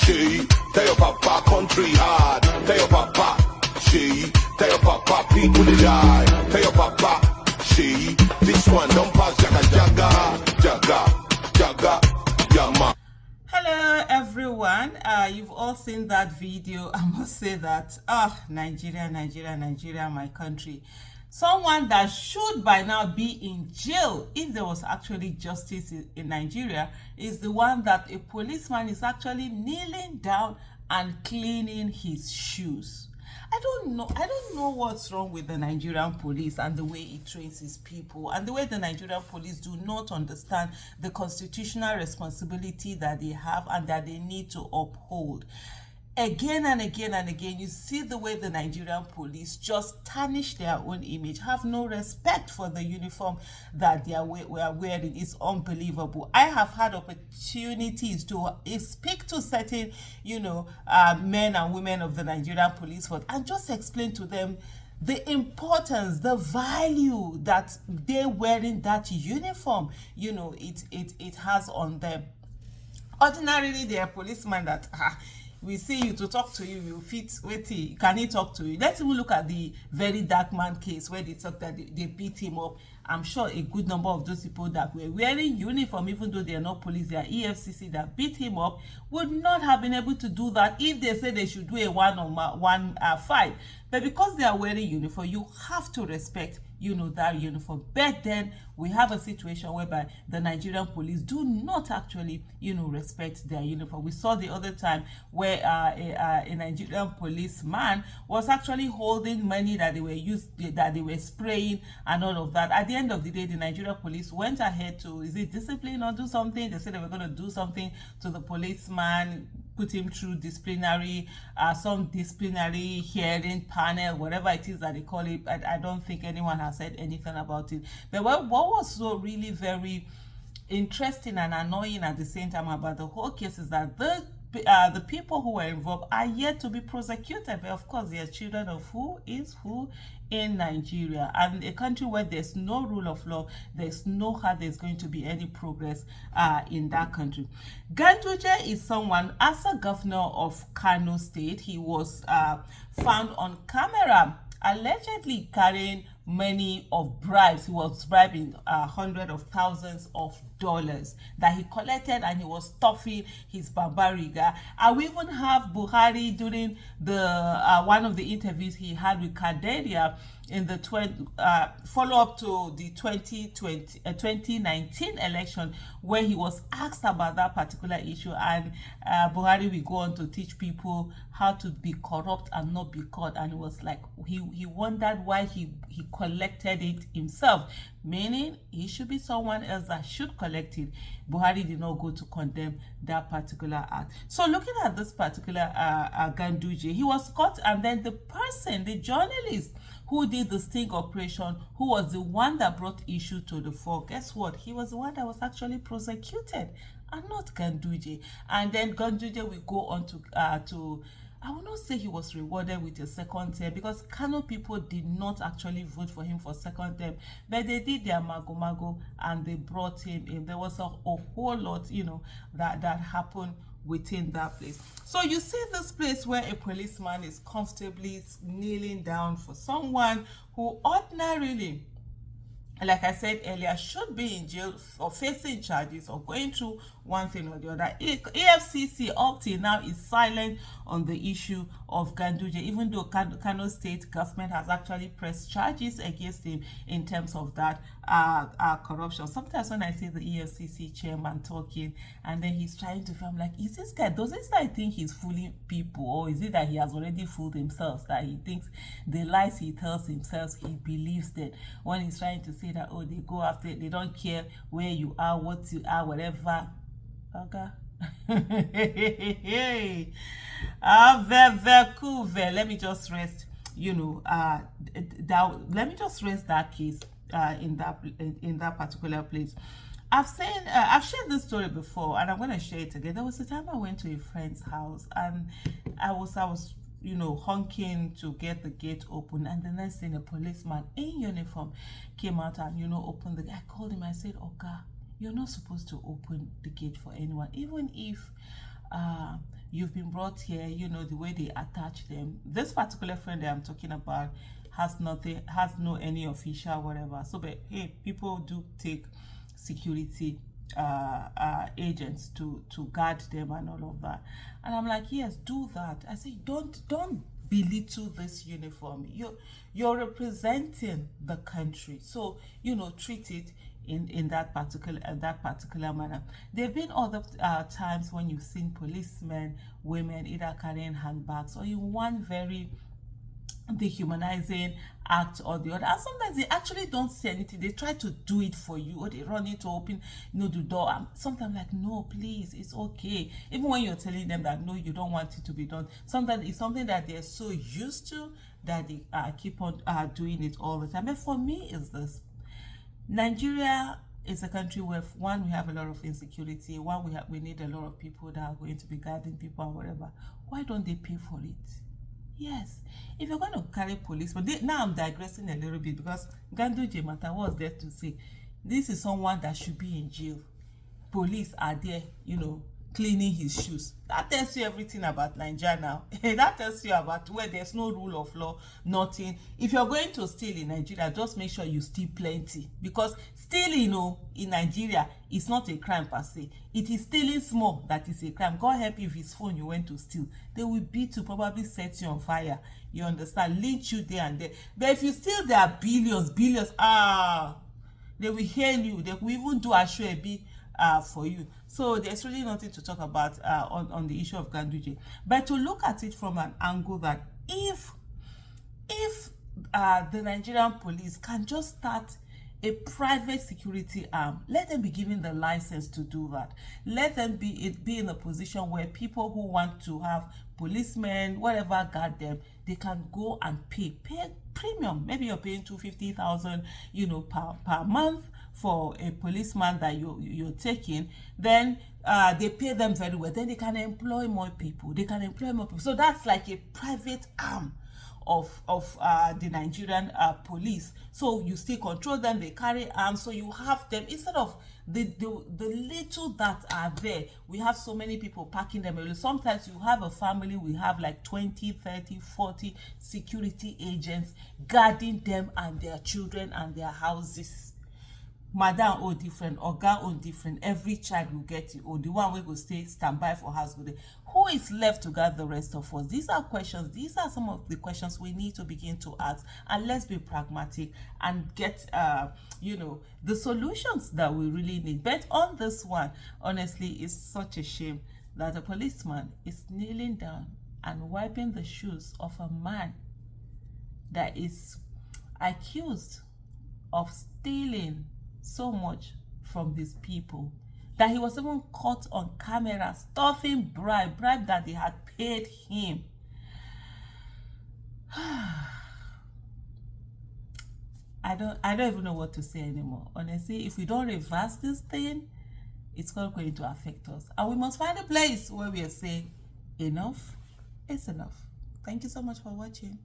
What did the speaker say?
she. Tell your papa country hard. Tell your papa, she. Tell your papa people they die. Tell your papa, she. This one don't pass jaga, yama. Hello everyone, you've all seen that video. I must say that Nigeria, my country. Someone that should by now be in jail if there was actually justice in Nigeria is the one that a policeman is actually kneeling down and cleaning his shoes. I don't know what's wrong with the Nigerian police and the way it trains its people and the way the Nigerian police do not understand the constitutional responsibility that they have and that they need to uphold. Again and again, you see the way the Nigerian police just tarnish their own image, have no respect for the uniform that they are wearing. It's unbelievable. I have had opportunities to speak to certain, men and women of the Nigerian police force and just explain to them the importance, the value that they wearing that uniform, it has on them. Ordinarily, they are policemen that we see you to talk to you, you fit wait, can he talk to you? Let's even look at the very dark man case where they talk that they beat him up. I'm sure a good number of those people that were wearing uniform, even though they are not police, they are EFCC, that beat him up, would not have been able to do that if they said they should do a one-on-one fight. But because they are wearing uniform, you have to respect that uniform. But then we have a situation whereby the Nigerian police do not actually respect their uniform. We saw the other time where a Nigerian policeman was actually holding money that they were spraying and all of that. At the end of the day, the Nigerian police went ahead to, is it discipline or do something? They said they were going to do something to the policeman, put him through some disciplinary hearing panel, whatever it is that they call it. I don't think anyone has said anything about it. But what was so really very interesting and annoying at the same time about the whole case is that the people who were involved are yet to be prosecuted. But of course, they are children of who is who in Nigeria, and a country where there's no rule of law, there's no how there's going to be any progress in that country. Ganduje is someone, as a governor of Kano State, he was found on camera allegedly carrying money of bribes. He was bribing hundreds of thousands of dollars that he collected, and he was stuffing his barbariga. And we even have Buhari during the one of the interviews he had with Kaderia in the follow-up to the 2019 election, where he was asked about that particular issue, and Buhari will go on to teach people how to be corrupt and not be caught. And it was like he wondered why he collected it himself, meaning he should be someone else that should collect it. Buhari did not go to condemn that particular act. So looking at this particular Ganduje, he was caught, and then the journalist who did the sting operation, who was the one that brought issue to the fore, guess what? He was the one that was actually prosecuted, and not Ganduje. And then Ganduje will go on to I will not say he was rewarded with a second term, because Kano people did not actually vote for him for second term, but they did their mago and they brought him in. There was a whole lot, that happened within that place. So you see this place where a policeman is comfortably kneeling down for someone who ordinarily, like I said earlier, should be in jail or facing charges or going through one thing or the other. EFCC up till now is silent on the issue of Ganduje, even though Kano State government has actually pressed charges against him in terms of that corruption. Sometimes when I see the EFCC chairman talking and then he's trying to feel, I'm like, is this guy, does this guy think he's fooling people, or is it that he has already fooled himself, that he thinks the lies he tells himself, he believes that when he's trying to say that, oh, they go after, they don't care where you are, what you are, whatever. Okay. Very cool. Let me just rest, let me just rest that case in that particular place. I've shared this story before, and I'm going to share it again. There was a time I went to a friend's house, and I was honking to get the gate open, and the next thing, a policeman in uniform came out and opened the gate. I called him. I said, "Okay, you're not supposed to open the gate for anyone, even if you've been brought here, you know, the way they attach them. This particular friend that I'm talking about has no any official whatever. So, but hey, people do take security agents to guard them and all of that. And I'm like, yes, do that. I say, don't belittle this uniform. You're representing the country, so you know, treat it in that particular manner. There have been other times when you've seen policemen, women either carrying handbags or in one very dehumanizing act or the other, and sometimes they actually don't say anything. They try to do it for you, or they run in to open, you know, the door. And sometimes like, no, please, it's okay. Even when you're telling them that no, you don't want it to be done, sometimes it's something that they're so used to that they keep on doing it all the time. And for me, is this: Nigeria is a country where, one, we have a lot of insecurity. One, we need a lot of people that are going to be guarding people and whatever. Why don't they pay for it? Yes, if you're going to carry police, but now I'm digressing a little bit, because Ganduje matter was there to say this is someone that should be in jail. Police are there, you know, cleaning his shoes. That tells you everything about Nigeria now. That tells you about where there's no rule of law, nothing. If you're going to steal in Nigeria, just make sure you steal plenty, because stealing, you know, in Nigeria is not a crime per se. It is stealing small that is a crime. God help you if his phone you went to steal. They will beat you, probably set you on fire. You understand? Lynch you there and there. But if you steal their billions, they will hail you. They will even do a show for you. So there's really nothing to talk about on the issue of Ganduje. But to look at it from an angle that if the Nigerian police can just start a private security arm, let them be given the license to do that. Let them be in a position where people who want to have policemen, whatever, guard them, they can go and pay premium. Maybe you're paying 250,000, you know, per month for a policeman that you're taking. Then they pay them very well. Then they can employ more people. So that's like a private arm of the Nigerian police. So you still control them, they carry arms, so you have them instead of the little that are there. We have so many people packing them. Sometimes you have a family, we have like 20, 30, 40 security agents guarding them and their children and their houses. Madam own different, oga own different, every child will get it, or the one will go stay standby for house go there. Who is left to guard the rest of us? These are questions. These are some of the questions we need to begin to ask, and let's be pragmatic and get you know, the solutions that we really need. But on this one, honestly, it's such a shame that a policeman is kneeling down and wiping the shoes of a man that is accused of stealing so much from these people, that he was even caught on camera stuffing bribe that they had paid him. I don't even know what to say anymore. Honestly, if we don't reverse this thing, it's not going to affect us, and we must find a place where we are saying enough is enough. Thank you so much for watching.